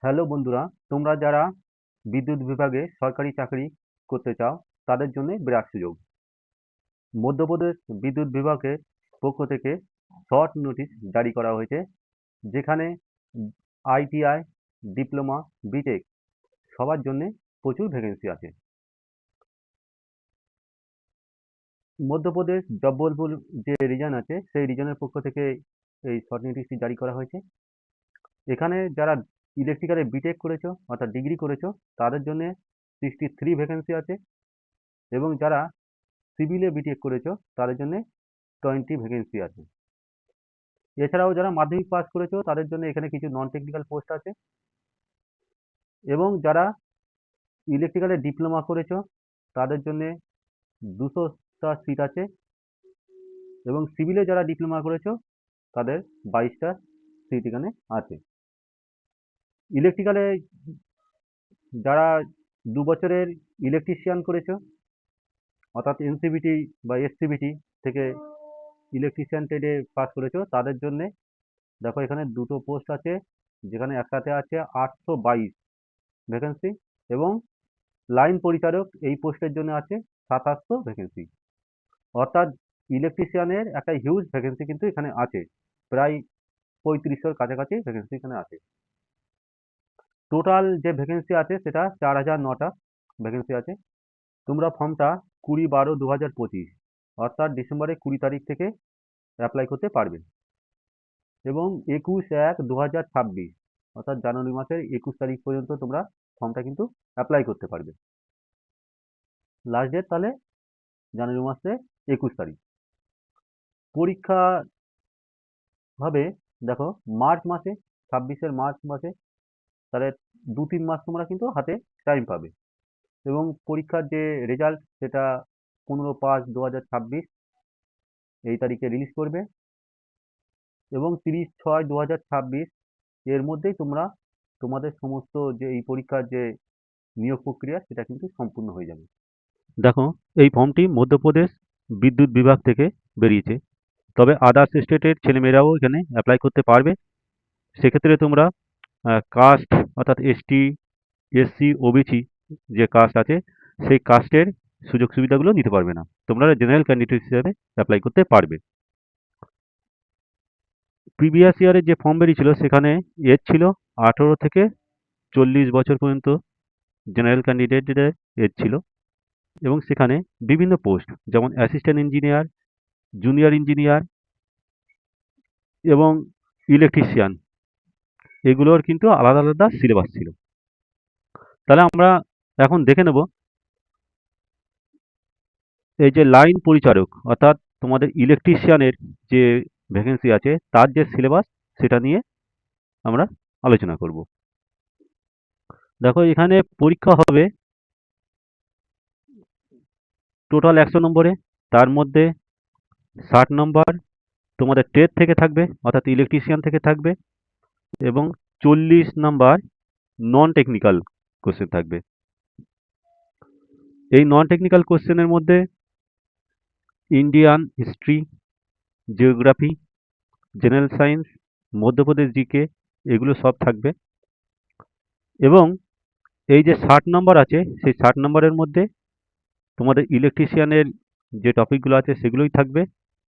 Hello বন্ধুরা, তোমরা যারা বিদ্যুৎ বিভাগে সরকারি চাকরি করতে চাও তাদের জন্য বিরাট সুযোগ। মধ্যপ্রদেশ বিদ্যুৎ বিভাগের পক্ষ থেকে শর্ট নোটিশ জারি করা হয়েছে, যেখানে আইটিআই, ডিপ্লোমা, বিটেক সবার জন্য প্রচুর ভ্যাকেন্সি আছে। মধ্যপ্রদেশ জব্বলপুর যে রিজন আছে সেই রিজনের পক্ষ থেকে এই শর্ট নোটিশটি জারি করা হয়েছে। এখানে যারা ইলেকট্রিক্যালে বিটেক করেছো অর্থাৎ ডিগ্রি করেছো তাদের জন্য 63 ভ্যাকেন্সি আছে, এবং যারা সিভিলে বিটেক করেছো তাদের জন্য 20 ভ্যাকেন্সি আছে। এছাড়াও যারা মাধ্যমিক পাস করেছো তাদের জন্য এখানে কিছু নন টেকনিক্যাল পোস্ট আছে, এবং যারা ইলেকট্রিক্যালে ডিপ্লোমা করেছো তাদের জন্য 200টা সিট আছে, এবং সিভিলে যারা ডিপ্লোমা করেছো তাদের 22টা সিট এখানে আছে। ইলেকট্রিক্যালে যারা 2 বছরের ইলেকট্রিশিয়ান করেছো অর্থাৎ এনসিবিটি বা এসসিবিটি থেকে ইলেকট্রিশিয়ান ট্রেডে পাস করেছো তাদের জন্য দেখো এখানে দুটো পোস্ট আছে, যেখানে একসাথে আছে 822 ভ্যাকেন্সি, এবং লাইন পরিচালক এই পোস্টের জন্য আছে 2700 ভ্যাকেন্সি। অর্থাৎ ইলেকট্রিশিয়ানের একটা হিউজ ভ্যাকেন্সি কিন্তু এখানে আছে, প্রায় 3500-র কাছাকাছি ভ্যাকেন্সি এখানে আছে। টোটাল যে ভ্যাকেন্সি আছে সেটা 4009টা ভ্যাকেন্সি আছে। তোমরা ফর্মটা 20/12/2025 অর্থাৎ ডিসেম্বরের 20 তারিখ থেকে অ্যাপ্লাই করতে পারবে, এবং 21/1/2026 অর্থাৎ জানুয়ারি মাসের 21 তারিখ পর্যন্ত তোমরা ফর্মটা কিন্তু অ্যাপ্লাই করতে পারবে। লাস্ট ডেট তাহলে জানুয়ারি মাসে 21 তারিখ। পরীক্ষা হবে দেখো মার্চ মাসে, 26-এর মার্চ মাসে, তাহলে 2-3 মাস তোমরা কিন্তু হাতে টাইম পাবে, এবং পরীক্ষার যে রেজাল্ট সেটা 15/5/2026 এই তারিখে রিলিজ করবে, এবং 30/6/2026 এর মধ্যেই তোমরা তোমাদের সমস্ত যে এই পরীক্ষার যে নিয়োগ প্রক্রিয়া সেটা কিন্তু সম্পূর্ণ হয়ে যাবে। দেখো, এই ফর্মটি মধ্যপ্রদেশ বিদ্যুৎ বিভাগ থেকে বেরিয়েছে, তবে আদার্স স্টেটের ছেলেমেয়েরাও এখানে অ্যাপ্লাই করতে পারবে। সেক্ষেত্রে তোমরা কাস্ট অর্থাৎ এসটি, এসসি, ওবিসি যে কাস্ট আছে সেই কাস্টের সুযোগ সুবিধাগুলো নিতে পারবে না, তোমরা জেনারেল ক্যান্ডিডেট হিসেবে অ্যাপ্লাই করতে পারবে। প্রিভিয়াস ইয়ারের যে ফর্ম বেরিয়েছিল সেখানে এজ ছিল 18 থেকে 40 বছর পর্যন্ত জেনারেল ক্যান্ডিডেটদের এজ ছিল, এবং সেখানে বিভিন্ন পোস্ট যেমন অ্যাসিস্ট্যান্ট ইঞ্জিনিয়ার, জুনিয়র ইঞ্জিনিয়ার এবং ইলেকট্রিশিয়ান এগুলোর কিন্তু আলাদা আলাদা সিলেবাস ছিল। তাহলে আমরা এখন দেখে নেব এই যে লাইন পরিচালক অর্থাৎ তোমাদের ইলেকট্রিশিয়ানের যে ভ্যাকেন্সি আছে তার যে সিলেবাস সেটা নিয়ে আমরা আলোচনা করব। দেখো এখানে পরীক্ষা হবে টোটাল 100 নম্বরে, তার মধ্যে 60 নম্বর তোমাদের ট্রেড থেকে থাকবে অর্থাৎ ইলেকট্রিশিয়ান থেকে থাকবে, এবং 40 নাম্বার নন টেকনিক্যাল কোশ্চেন থাকবে। এই নন টেকনিক্যাল কোশ্চেনের মধ্যে Indian history, geography, general science, Madhya Pradesh GK এগুলো সব থাকবে, এবং এই যে 60 নম্বর আছে সেই 60 নম্বরের মধ্যে তোমাদের ইলেকট্রিশিয়ানের যে টপিকগুলো আছে সেগুলোই থাকবে।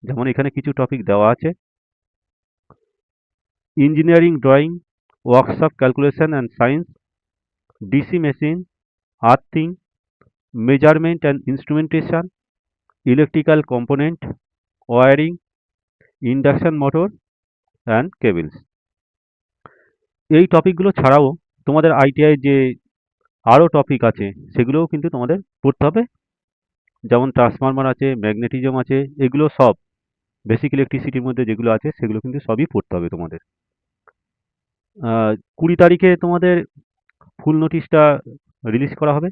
যেমন এখানে কিছু টপিক দেওয়া আছে: engineering drawing, workshop calculation and science, DC machine, earthing, measurement and instrumentation, electrical component, wiring, induction motor and cables. এই টপিকগুলো ছাড়াও তোমাদের আইটিআই যে আরও টপিক আছে সেগুলোও কিন্তু তোমাদের পড়তে হবে, যেমন ট্রান্সফরমার আছে, ম্যাগনেটিজম আছে, এগুলো সব বেসিক ইলেকট্রিসিটির মধ্যে যেগুলো আছে সেগুলো কিন্তু সবই পড়তে হবে তোমাদের। 20 তারিখে তোমাদের ফুল নোটিশটা রিলিজ করা হবে,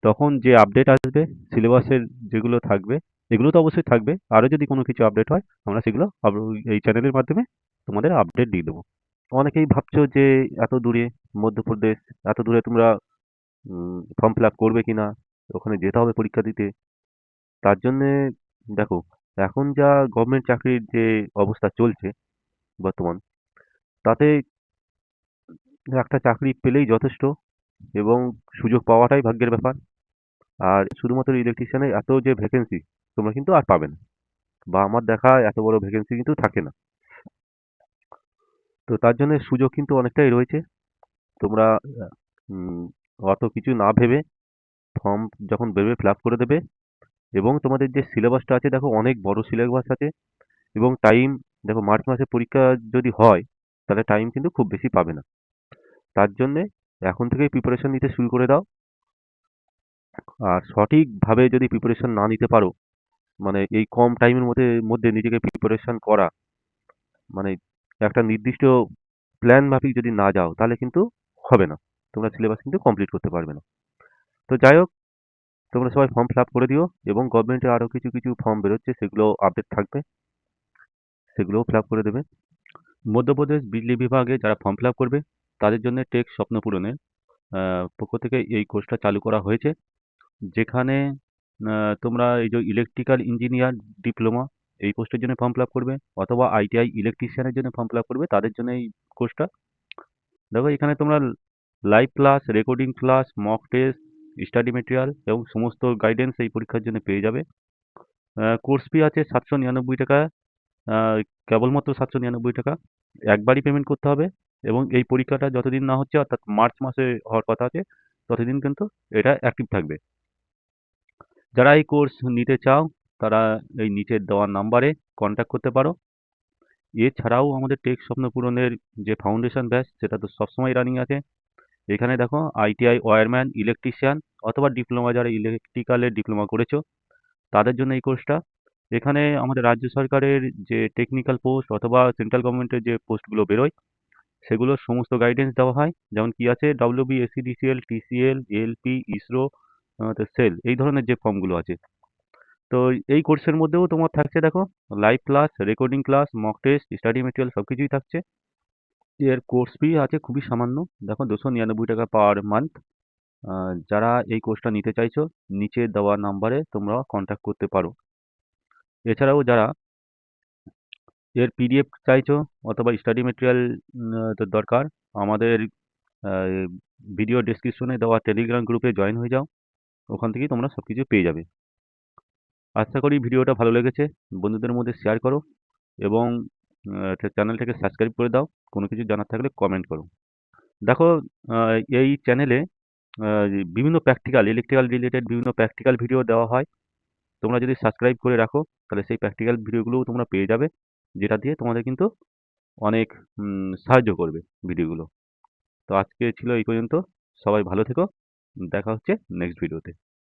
তখন যে আপডেট আসবে সিলেবাসের যেগুলো থাকবে এগুলো তো অবশ্যই থাকবে, আরও যদি কোনো কিছু আপডেট হয় আমরা সেগুলো এই চ্যানেলের মাধ্যমে তোমাদের আপডেট দিয়ে দেবো। অনেকেই ভাবছো যে এত দূরে মধ্যপ্রদেশ, এত দূরে তোমরা ফর্ম ফিল আপ করবে কিনা, ওখানে যেতে হবে পরীক্ষা দিতে। তার জন্যে দেখো, এখন যা গভর্নমেন্ট চাকরির যে অবস্থা চলছে বর্তমান, তাতে একটা চাকরি পেলেই যথেষ্ট এবং সুযোগ পাওয়াটাই ভাগ্যের ব্যাপার। আর শুধুমাত্র ইলেকট্রিশিয়ানে এত যে ভ্যাকেন্সি তোমরা কিন্তু আর পাবে না, বা আমার দেখা এত বড় ভ্যাকেন্সি কিন্তু থাকে না। তো তার জন্য সুযোগ কিন্তু অনেকটাই রয়েছে। তোমরা উম, অত কিছু না ভেবে ফর্ম যখন বেরোবে ফিল আপ করে দেবে। এবং তোমাদের যে সিলেবাসটা আছে দেখো অনেক বড় সিলেবাস আছে, এবং টাইম দেখো মার্চ মাসে পরীক্ষা যদি হয় তাহলে টাইম কিন্তু খুব বেশি পাবে না। তার জন্যে এখন থেকেই প্রিপারেশন নিতে শুরু করে দাও। আর সঠিকভাবে যদি প্রিপারেশন না নিতে পারো, মানে এই কম টাইমের মধ্যে মধ্যে নিজেকে প্রিপারেশন করা, মানে একটা নির্দিষ্ট প্ল্যান মাফিক যদি না যাও তাহলে কিন্তু হবে না, তোমরা সিলেবাস কিন্তু কমপ্লিট করতে পারবে না। তো যাই হোক, তোমরা সবাই ফর্ম ফিল আপ করে দিও, এবং গভর্নমেন্টের আরও কিছু কিছু ফর্ম বেরোচ্ছে সেগুলো আপডেট থাকবে, সেগুলোও ফিল আপ করে দেবে। মধ্যপ্রদেশ বিজলি বিভাগে যারা ফর্ম ফিল আপ করবে তাদের জন্য টেক স্বপ্ন পূরণের পক্ষ থেকে এই কোর্সটা চালু করা হয়েছে, যেখানে তোমরা এই যে ইলেকট্রিক্যাল ইঞ্জিনিয়ার ডিপ্লোমা এই পোস্টের জন্য ফর্ম ফিল আপ করবে, অথবা আইটিআই ইলেকট্রিশিয়ানের জন্য ফর্ম ফিল আপ করবে, তাদের জন্য এই কোর্সটা। দেখো এখানে তোমরা live class, recording class, mock test, study material এবং সমস্ত গাইডেন্স এই পরীক্ষার জন্য পেয়ে যাবে। কোর্স ফি আছে 799 টাকা, আহ, কেবলমাত্র 799 টাকা। একবারই পেমেন্ট করতে হবে, এবং এই পরীক্ষাটা যতদিন না হচ্ছে, অর্থাৎ মার্চ মাসে হওয়ার কথা আছে, ততদিন কিন্তু এটা অ্যাক্টিভ থাকবে। যারা এই কোর্স নিতে চাও তারা এই নিচের দেওয়া নাম্বারে কন্ট্যাক্ট করতে পারো। এছাড়াও আমাদের টেক স্বপ্ন পূরণের যে ফাউন্ডেশন ব্যাচ সেটা তো সবসময় রানিং আছে। এখানে দেখো আইটিআই ওয়্যারম্যান, ইলেকট্রিশিয়ান অথবা ডিপ্লোমা, যারা ইলেকট্রিক্যালের ডিপ্লোমা করেছো তাদের জন্য এই কোর্সটা। এখানে আমাদের রাজ্য সরকারের যে টেকনিক্যাল পোস্ট অথবা সেন্ট্রাল গভর্নমেন্টের যে পোস্টগুলো বেরোয় সেগুলোর সমস্ত গাইডেন্স দেওয়া হয়, যেমন কি আছে WB, SEDCL, TCL, LP, ISRO, SAIL, এই ধরনের যে ফর্মগুলো আছে। তো এই কোর্সের মধ্যেও তোমার থাকছে দেখো live class, recording class, mock test, study material সব কিছুই থাকছে। এর কোর্স ফি আছে খুবই সামান্য, দেখো 299 টাকা পার মান্থ। যারা এই কোর্সটা নিতে চাইছো নিচে দেওয়া নাম্বারে তোমরা কন্ট্যাক্ট করতে পারো। এছাড়াও যারা এর পিডিএফ চাইছো অথবা স্টাডি মেটেরিয়াল দরকার, আমাদের ভিডিও ডেসক্রিপশনে দেওয়া টেলিগ্রাম গ্রুপে জয়েন হয়ে যাও, ওখান থেকেই তোমরা সব কিছু পেয়ে যাবে। আশা করি ভিডিওটা ভালো লেগেছে, বন্ধুদের মধ্যে শেয়ার করো, এবং চ্যানেলটাকে সাবস্ক্রাইব করে দাও। কোনো কিছু জানার থাকলে কমেন্ট করো। দেখো এই চ্যানেলে বিভিন্ন প্র্যাকটিক্যাল, ইলেকট্রিক্যাল রিলেটেড বিভিন্ন প্র্যাকটিক্যাল ভিডিও দেওয়া হয়। তোমরা যদি সাবস্ক্রাইব করে রাখো তাহলে সেই প্র্যাকটিক্যাল ভিডিওগুলোও তোমরা পেয়ে যাবে, যেটা দিয়ে তোমাদের কিন্তু অনেক সাহায্য করবে ভিডিওগুলো। তো আজকে ছিল এই পর্যন্ত। সবাই ভালো থেকো, দেখা হচ্ছে নেক্সট ভিডিওতে।